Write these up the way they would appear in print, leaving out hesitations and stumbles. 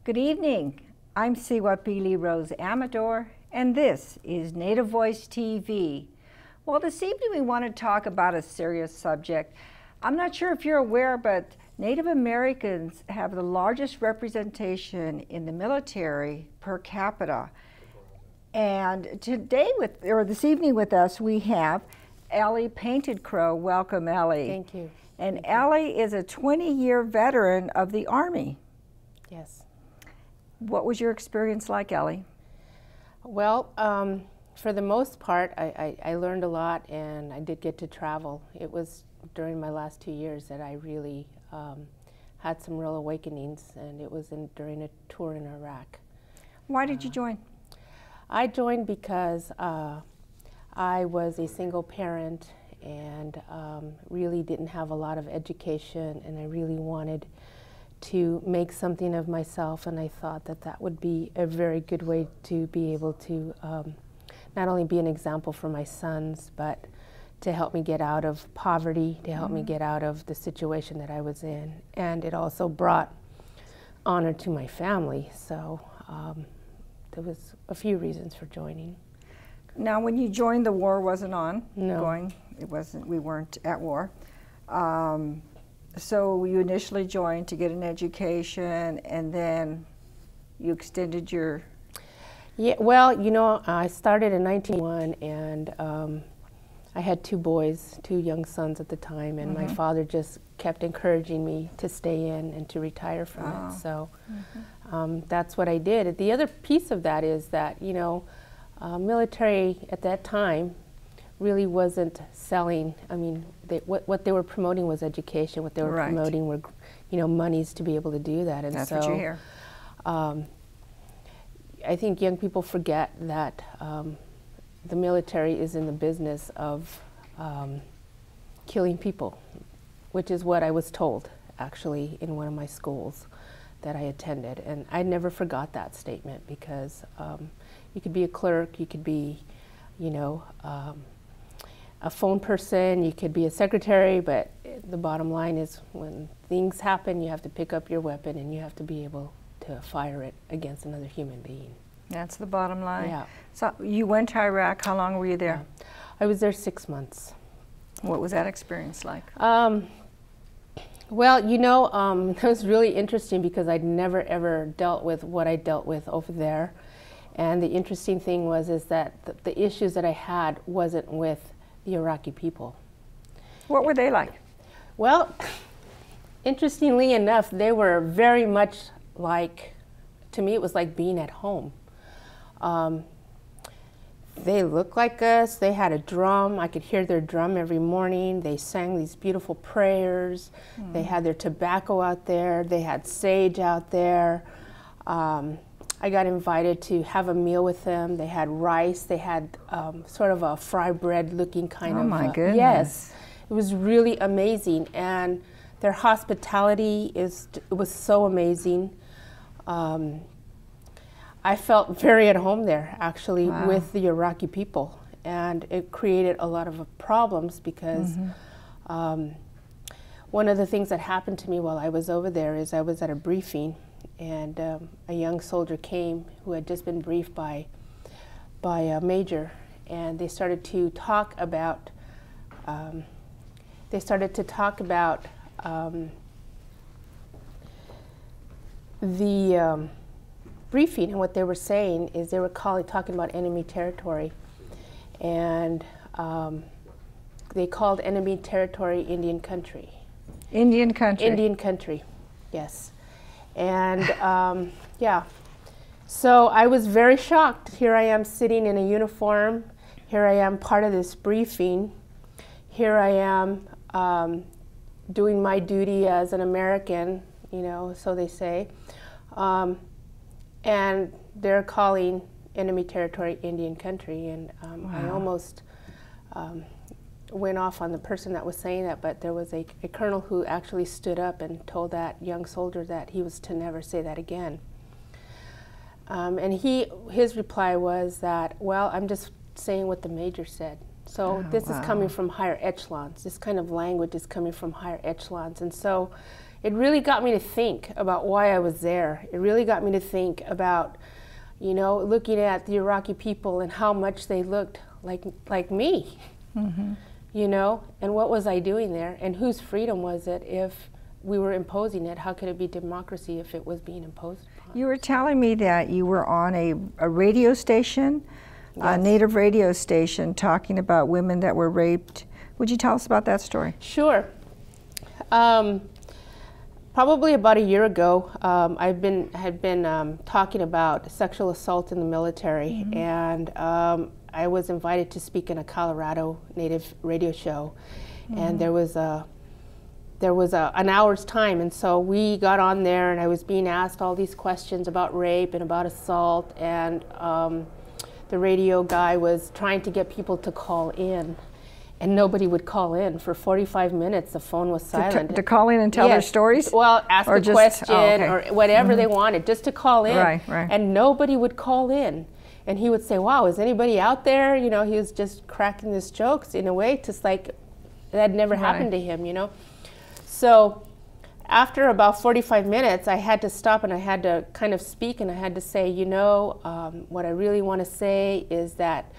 Good evening. I'm Siwa Rose Amador, and this is Native Voice TV. Well, this evening we want to talk about a serious subject. I'm not sure if you're aware, but Native Americans have the largest representation in the military per capita. And today, this evening with us, we have Eli Painted Crow. Welcome, Eli. Thank you. And Eli is a 20-year veteran of the Army. Yes. What was your experience like, Eli? Well, for the most part, I learned a lot, and I did get to travel. It was during my last 2 years that I really had some real awakenings, and it was during a tour in Iraq. Why did you join? I joined because I was a single parent and really didn't have a lot of education, and I really wanted to make something of myself, and I thought that that would be a very good way to be able to not only be an example for my sons, but to help me get out of poverty, to help me get out of the situation that I was in. And it also brought honor to my family, so there was a few reasons for joining. Now, when you joined, the war wasn't on. No. We weren't at war. So you initially joined to get an education, and then you extended your... Yeah, well, you know, I started in 1901, and I had two boys, two young sons at the time, and my father just kept encouraging me to stay in and to retire from it. So that's what I did. The other piece of that is that, you know, military at that time really wasn't selling. I mean, what they were promoting was education. What they were promoting were, you know, monies to be able to do that. And that's so, what you hear. I think young people forget that the military is in the business of killing people, which is what I was told, actually, in one of my schools that I attended. And I never forgot that statement, because you could be a clerk, you could be, you know, a phone person, you could be a secretary, but the bottom line is when things happen, you have to pick up your weapon and you have to be able to fire it against another human being. That's the bottom line. Yeah. So you went to Iraq. How long were you there? Yeah. I was there 6 months. What was that experience like? Well, you know, it was really interesting because I'd never ever dealt with what I dealt with over there. And the interesting thing was that the issues that I had wasn't with the Iraqi people. What were they like? Well, interestingly enough, they were very much like, to me it was like being at home. They looked like us. They had a drum. I could hear their drum every morning. They sang these beautiful prayers. They had their tobacco out there. They had sage out there. I got invited to have a meal with them. They had rice. They had sort of a fry bread looking kind of. Oh my goodness. Yes, it was really amazing, and their hospitality was so amazing. I felt very at home there, actually, with the Iraqi people, and it created a lot of problems because one of the things that happened to me while I was over there is I was at a briefing, and a young soldier came who had just been briefed by a major, and they started to talk about the briefing, and what they were saying is they were talking about enemy territory, and they called enemy territory Indian country. Indian country? Indian country, yes. And yeah, so I was very shocked. Here I am sitting in a uniform. Here I am part of this briefing. Here I am doing my duty as an American, you know, so they say. And they're calling enemy territory Indian country, and I almost went off on the person that was saying that, but there was a colonel who actually stood up and told that young soldier that he was to never say that again. And his reply was that, well, I'm just saying what the major said. So this is coming from higher echelons. This kind of language is coming from higher echelons. And so it really got me to think about why I was there. It really got me to think about, you know, looking at the Iraqi people and how much they looked like me, you know, and what was I doing there, and whose freedom was it if we were imposing it? How could it be democracy if it was being imposed upon? You were telling me that you were on a radio station, a Native radio station, talking about women that were raped. Would you tell us about that story? Sure. Probably about a year ago, I had been talking about sexual assault in the military, and I was invited to speak in a Colorado Native radio show, and there was an hour's time, and so we got on there, and I was being asked all these questions about rape and about assault, and the radio guy was trying to get people to call in. And nobody would call in. For 45 minutes, the phone was silent. To call in and tell their stories? Well, ask a question or whatever they wanted, just to call in. Right. And nobody would call in. And he would say, wow, is anybody out there? You know, he was just cracking his jokes in a way, just like that had never happened to him, you know. So after about 45 minutes, I had to stop and I had to kind of speak, and I had to say, you know, what I really want to say is that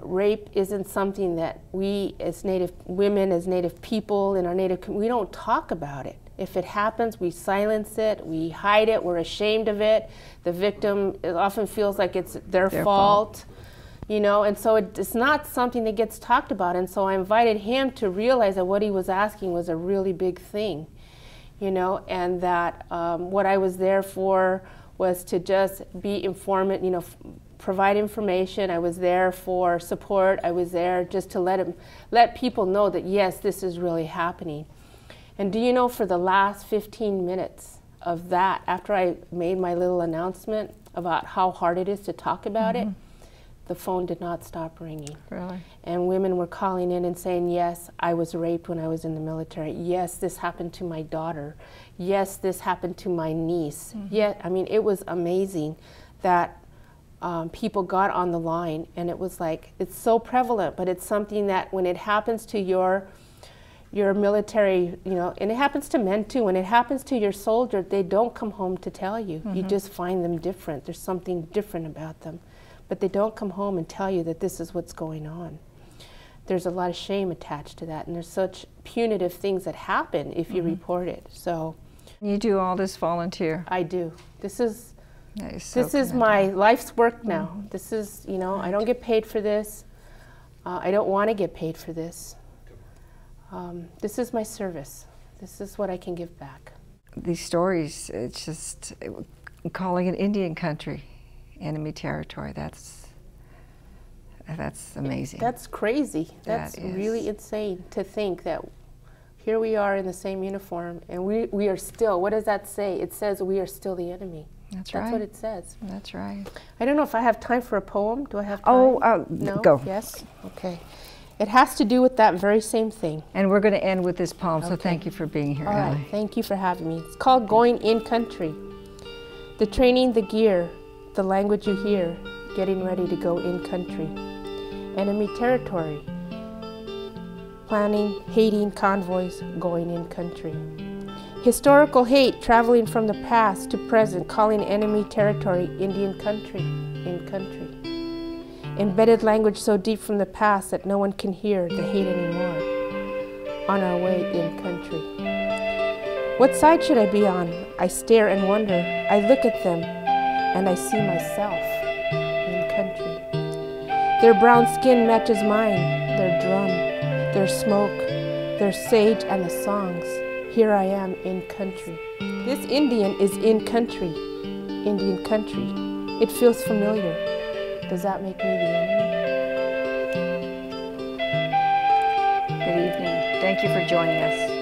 rape isn't something that we as Native women, as Native people in our Native, we don't talk about it. If it happens, we silence it, we hide it, we're ashamed of it. The victim, it often feels like it's their fault, you know, and so it's not something that gets talked about. And so I invited him to realize that what he was asking was a really big thing, you know, and that what I was there for was to just be informant, you know, provide information. I was there for support. I was there just to let people know that yes, this is really happening. And do you know, for the last 15 minutes of that, after I made my little announcement about how hard it is to talk about it, the phone did not stop ringing. Really? And women were calling in and saying, yes, I was raped when I was in the military. Yes, this happened to my daughter. Yes, this happened to my niece. Yeah, I mean, it was amazing that people got on the line, and it was like, it's so prevalent, but it's something that when it happens to your military, you know, and it happens to men too, when it happens to your soldier, they don't come home to tell you. You just find them different. There's something different about them. But they don't come home and tell you that this is what's going on. There's a lot of shame attached to that, and there's such punitive things that happen if you report it. So you do all this volunteer? I do. This is This is my life's work now. This is, you know, I don't get paid for this. I don't want to get paid for this. This is my service. This is what I can give back. These stories, it's just calling it Indian country, enemy territory. That's amazing. That's crazy. That's really insane to think that here we are in the same uniform, and we are still, what does that say? It says we are still the enemy. That's right. That's what it says. That's right. I don't know if I have time for a poem. Do I have time? Oh, no? Go. Yes? Okay. It has to do with that very same thing. And we're going to end with this poem, so thank you for being here, All Eli. right. Thank you for having me. It's called Going In Country. The training, the gear, the language you hear, getting ready to go in country. Enemy territory. Planning, hating convoys, going in country. Historical hate traveling from the past to present, calling enemy territory Indian country, in country. Embedded language so deep from the past that no one can hear the hate anymore. On our way in country. What side should I be on? I stare and wonder. I look at them and I see myself in country. Their brown skin matches mine, their drum, their smoke, their sage and the songs. Here I am in country. This Indian is in country, Indian country. It feels familiar. Does that make me the enemy? Good evening. Thank you for joining us.